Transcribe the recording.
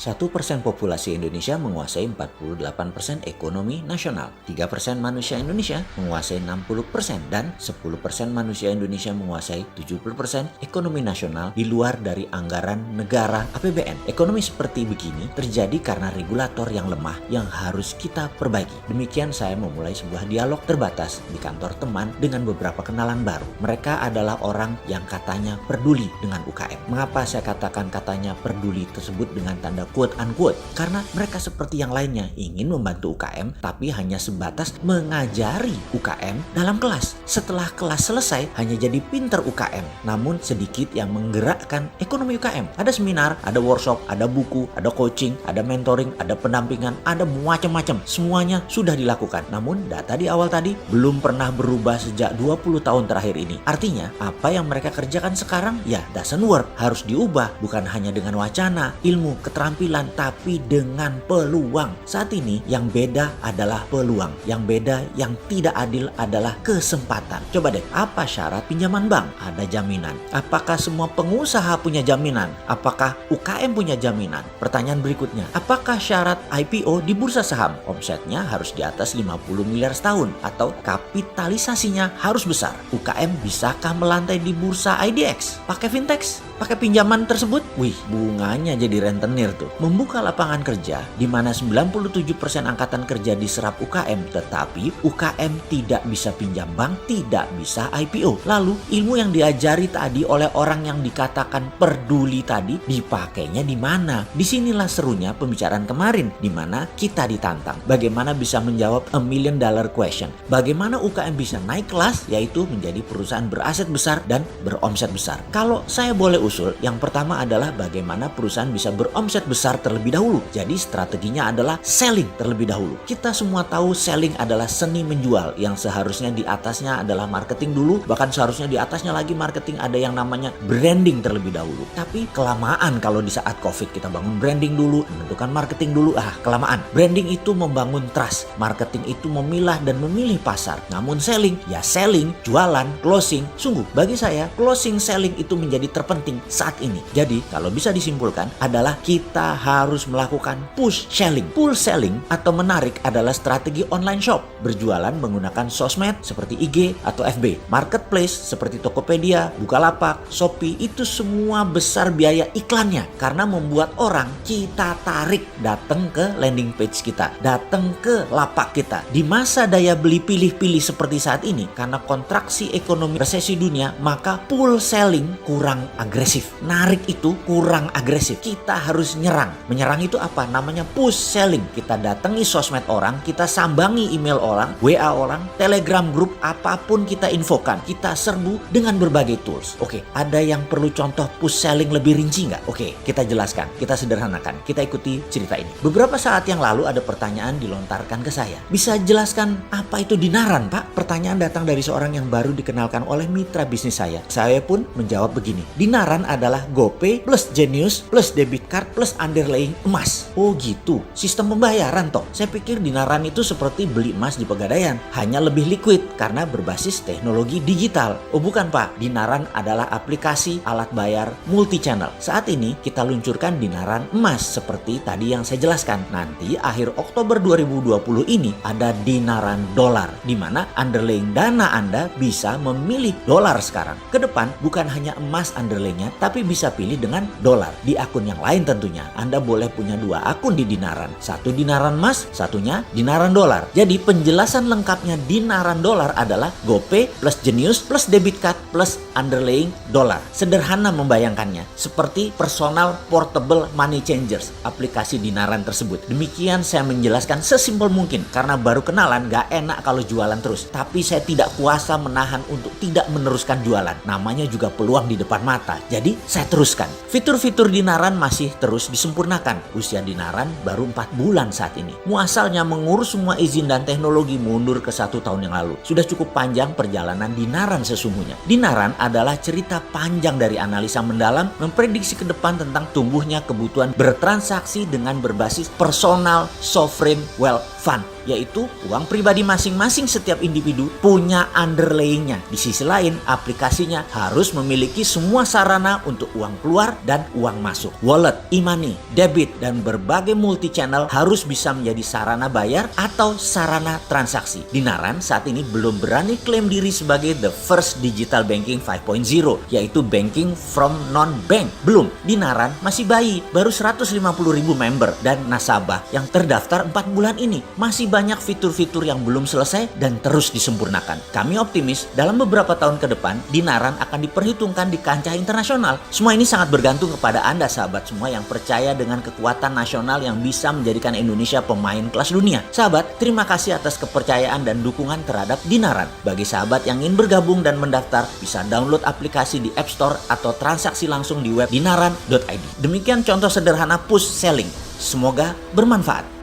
1% populasi Indonesia menguasai 48% ekonomi nasional. 3% manusia Indonesia menguasai 60% dan 10% manusia Indonesia menguasai 70% ekonomi nasional di luar dari anggaran negara APBN. Ekonomi seperti begini terjadi karena regulator yang lemah yang harus kita perbaiki. Demikian saya memulai sebuah dialog terbatas di kantor teman dengan beberapa kenalan baru. Mereka adalah orang yang katanya peduli dengan UKM. Mengapa saya katakan katanya peduli tersebut dengan tanda quote unquote? Karena mereka seperti yang lainnya ingin membantu UKM tapi hanya sebatas mengajari UKM dalam kelas. Setelah kelas selesai hanya jadi pinter UKM, namun sedikit yang menggerakkan ekonomi UKM. Ada seminar, ada workshop, ada buku, ada coaching, ada mentoring, ada pendampingan, ada macam-macam. Semuanya sudah dilakukan. Namun data di awal tadi belum pernah berubah sejak 20 tahun terakhir ini. Artinya apa yang mereka kerjakan sekarang ya doesn't work. Harus diubah bukan hanya dengan wacana, ilmu, keterampilan, tapi dengan peluang. Saat ini yang beda adalah peluang. Yang beda, yang tidak adil adalah kesempatan. Coba deh, apa syarat pinjaman bank? Ada jaminan. Apakah semua pengusaha punya jaminan? Apakah UKM punya jaminan? Pertanyaan berikutnya, apakah syarat IPO di bursa saham? Omsetnya harus di atas 50 miliar setahun atau kapitalisasinya harus besar. UKM bisakah melantai di bursa IDX? Pakai fintech? Pakai pinjaman tersebut? Wih, bunganya jadi rentenir tuh. Membuka lapangan kerja di mana 97% angkatan kerja diserap UKM, tetapi UKM tidak bisa pinjam bank, tidak bisa IPO. Lalu ilmu yang diajari tadi oleh orang yang dikatakan peduli tadi dipakainya di mana? Disinilah serunya pembicaraan kemarin di mana kita ditantang. Bagaimana bisa menjawab $1 million question? Bagaimana UKM bisa naik kelas, yaitu menjadi perusahaan beraset besar dan beromset besar? Kalau saya boleh usul, yang pertama adalah bagaimana perusahaan bisa beromset besar terlebih dahulu. Jadi strateginya adalah selling terlebih dahulu. Kita semua tahu selling adalah seni menjual, yang seharusnya di atasnya adalah marketing dulu, bahkan seharusnya di atasnya lagi marketing ada yang namanya branding terlebih dahulu. Tapi kelamaan kalau di saat COVID kita bangun branding dulu, menentukan marketing dulu, kelamaan. Branding itu membangun trust, marketing itu memilah dan memilih pasar. Namun selling, ya selling, jualan, closing. Sungguh bagi saya closing selling itu menjadi terpenting saat ini. Jadi kalau bisa disimpulkan adalah kita harus melakukan push selling. Pull selling atau menarik adalah strategi online shop. Berjualan menggunakan sosmed seperti IG atau FB. Marketplace seperti Tokopedia, Bukalapak, Shopee itu semua besar biaya iklannya. Karena membuat orang kita tarik datang ke landing page kita, datang ke lapak kita. Di masa daya beli pilih-pilih seperti saat ini, karena kontraksi ekonomi resesi dunia, maka pull selling kurang agresif. Narik itu kurang agresif. Kita harus nyerang. Menyerang itu apa? Namanya push selling. Kita datangi sosmed orang, kita sambangi email orang, WA orang, Telegram grup, apapun kita infokan. Kita serbu dengan berbagai tools. Oke, ada yang perlu contoh push selling lebih rinci nggak? Oke, kita jelaskan, kita sederhanakan. Kita ikuti cerita ini. Beberapa saat yang lalu ada pertanyaan dilontarkan ke saya. Bisa jelaskan apa itu dinaran, Pak? Pertanyaan datang dari seorang yang baru dikenalkan oleh mitra bisnis saya. Saya pun menjawab begini. Dinaran adalah GoPay plus Genius plus debit card plus underlying emas. Oh gitu, sistem pembayaran toh. Saya pikir dinaran itu seperti beli emas di Pegadaian, hanya lebih liquid karena berbasis teknologi digital. Oh bukan Pak, dinaran adalah aplikasi alat bayar multi channel. Saat ini kita luncurkan dinaran emas seperti tadi yang saya jelaskan. Nanti akhir Oktober 2020 ini ada dinaran dolar, di mana underlying dana Anda bisa memilih dolar sekarang. Ke depan bukan hanya emas underlyingnya, tapi bisa pilih dengan dolar. Di akun yang lain tentunya. Anda boleh punya 2 akun di dinaran. Satu dinaran emas, satunya dinaran dolar. Jadi penjelasan lengkapnya dinaran dolar adalah GoPay plus Genius plus debit card plus underlying dolar. Sederhana membayangkannya. Seperti personal portable money changers, aplikasi dinaran tersebut. Demikian saya menjelaskan sesimpel mungkin. Karena baru kenalan gak enak kalau jualan terus. Tapi saya tidak kuasa menahan untuk tidak meneruskan jualan. Namanya juga peluang di depan mata. Jadi saya teruskan. Fitur-fitur dinaran masih terus disempurnakan. Usia dinaran baru 4 bulan saat ini. Muasalnya mengurus semua izin dan teknologi mundur ke 1 tahun yang lalu. Sudah cukup panjang perjalanan dinaran sesungguhnya. Dinaran adalah cerita panjang dari analisa mendalam memprediksi ke depan tentang tumbuhnya kebutuhan bertransaksi dengan berbasis personal sovereign wealth fund, yaitu uang pribadi masing-masing setiap individu punya underlayingnya. Di sisi lain, aplikasinya harus memiliki semua sarana untuk uang keluar dan uang masuk. Wallet, e-money, debit, dan berbagai multi-channel harus bisa menjadi sarana bayar atau sarana transaksi. Dinaran saat ini belum berani klaim diri sebagai the first digital banking 5.0, yaitu banking from non-bank. Belum, Dinaran masih bayi, baru 150.000 member dan nasabah yang terdaftar 4 bulan ini. Masih banyak fitur-fitur yang belum selesai dan terus disempurnakan. Kami optimis dalam beberapa tahun ke depan, Dinaran akan diperhitungkan di kancah internasional. Semua ini sangat bergantung kepada Anda sahabat semua yang percaya dengan kekuatan nasional yang bisa menjadikan Indonesia pemain kelas dunia. Sahabat, terima kasih atas kepercayaan dan dukungan terhadap Dinaran. Bagi sahabat yang ingin bergabung dan mendaftar, bisa download aplikasi di App Store atau transaksi langsung di web dinaran.id. Demikian contoh sederhana push selling. Semoga bermanfaat.